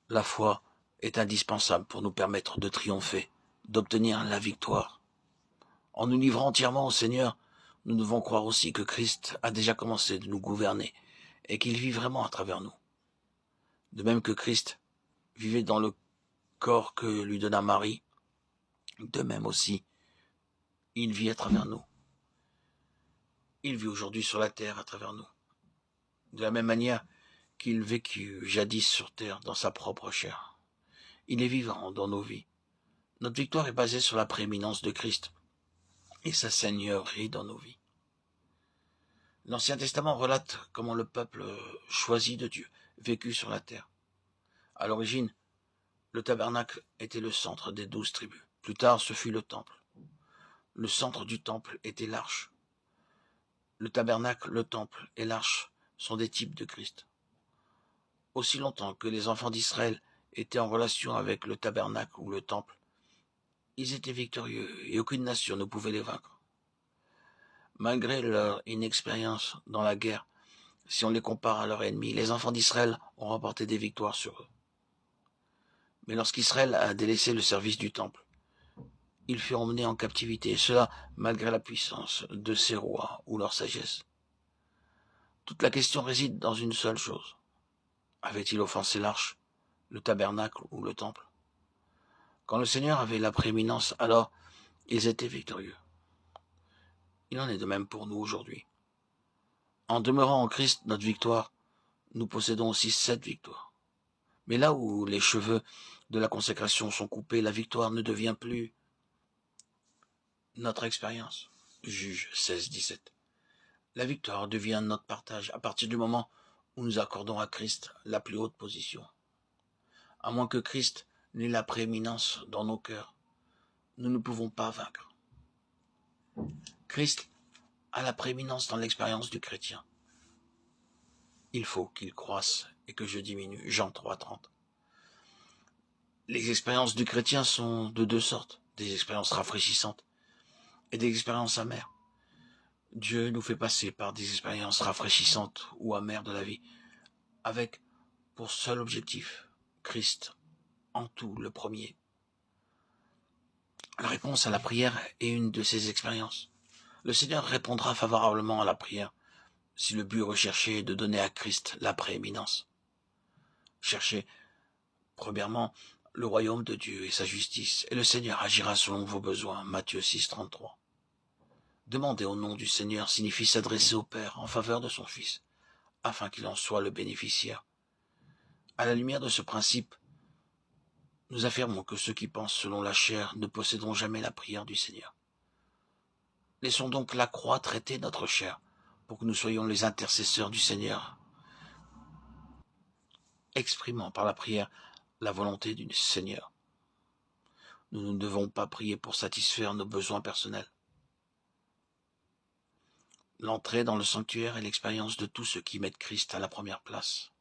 La foi est indispensable pour nous permettre de triompher, d'obtenir la victoire. En nous livrant entièrement au Seigneur, nous devons croire aussi que Christ a déjà commencé de nous gouverner et qu'il vit vraiment à travers nous. De même que Christ vivait dans le corps que lui donna Marie, de même aussi, il vit à travers nous. Il vit aujourd'hui sur la terre à travers nous. De la même manière qu'il vécut jadis sur terre dans sa propre chair. Il est vivant dans nos vies. Notre victoire est basée sur la prééminence de Christ et sa seigneurie dans nos vies. L'Ancien Testament relate comment le peuple choisi de Dieu vécut sur la terre. À l'origine, le tabernacle était le centre des 12 tribus. Plus tard, ce fut le temple. Le centre du temple était l'arche. Le tabernacle, le temple et l'arche sont des types de Christ. Aussi longtemps que les enfants d'Israël étaient en relation avec le tabernacle ou le temple, ils étaient victorieux et aucune nation ne pouvait les vaincre. Malgré leur inexpérience dans la guerre, si on les compare à leurs ennemis, les enfants d'Israël ont remporté des victoires sur eux. Mais lorsqu'Israël a délaissé le service du temple, ils furent emmenés en captivité, et cela malgré la puissance de ces rois ou leur sagesse. Toute la question réside dans une seule chose. Avait-il offensé l'arche, le tabernacle ou le temple? Quand le Seigneur avait la prééminence, alors ils étaient victorieux. Il en est de même pour nous aujourd'hui. En demeurant en Christ, notre victoire, nous possédons aussi cette victoire. Mais là où les cheveux de la consécration sont coupés, la victoire ne devient plus notre expérience. Juge 16-17. La victoire devient notre partage à partir du moment où nous accordons à Christ la plus haute position. À moins que Christ n'ait la prééminence dans nos cœurs, nous ne pouvons pas vaincre. Christ a la prééminence dans l'expérience du chrétien. Il faut qu'il croisse et que je diminue. Jean 3,30. Les expériences du chrétien sont de deux sortes, des expériences rafraîchissantes et des expériences amères. Dieu nous fait passer par des expériences rafraîchissantes ou amères de la vie, avec pour seul objectif Christ en tout le premier. La réponse à la prière est une de ces expériences. Le Seigneur répondra favorablement à la prière si le but recherché est de donner à Christ la prééminence. Cherchez, premièrement, le royaume de Dieu et sa justice, et le Seigneur agira selon vos besoins. Matthieu 6,33. Demander au nom du Seigneur signifie s'adresser au Père en faveur de son Fils, afin qu'il en soit le bénéficiaire. À la lumière de ce principe, nous affirmons que ceux qui pensent selon la chair ne posséderont jamais la prière du Seigneur. Laissons donc la croix traiter notre chair, pour que nous soyons les intercesseurs du Seigneur, exprimant par la prière la volonté du Seigneur. Nous ne devons pas prier pour satisfaire nos besoins personnels. L'entrée dans le sanctuaire est l'expérience de tous ceux qui mettent Christ à la première place.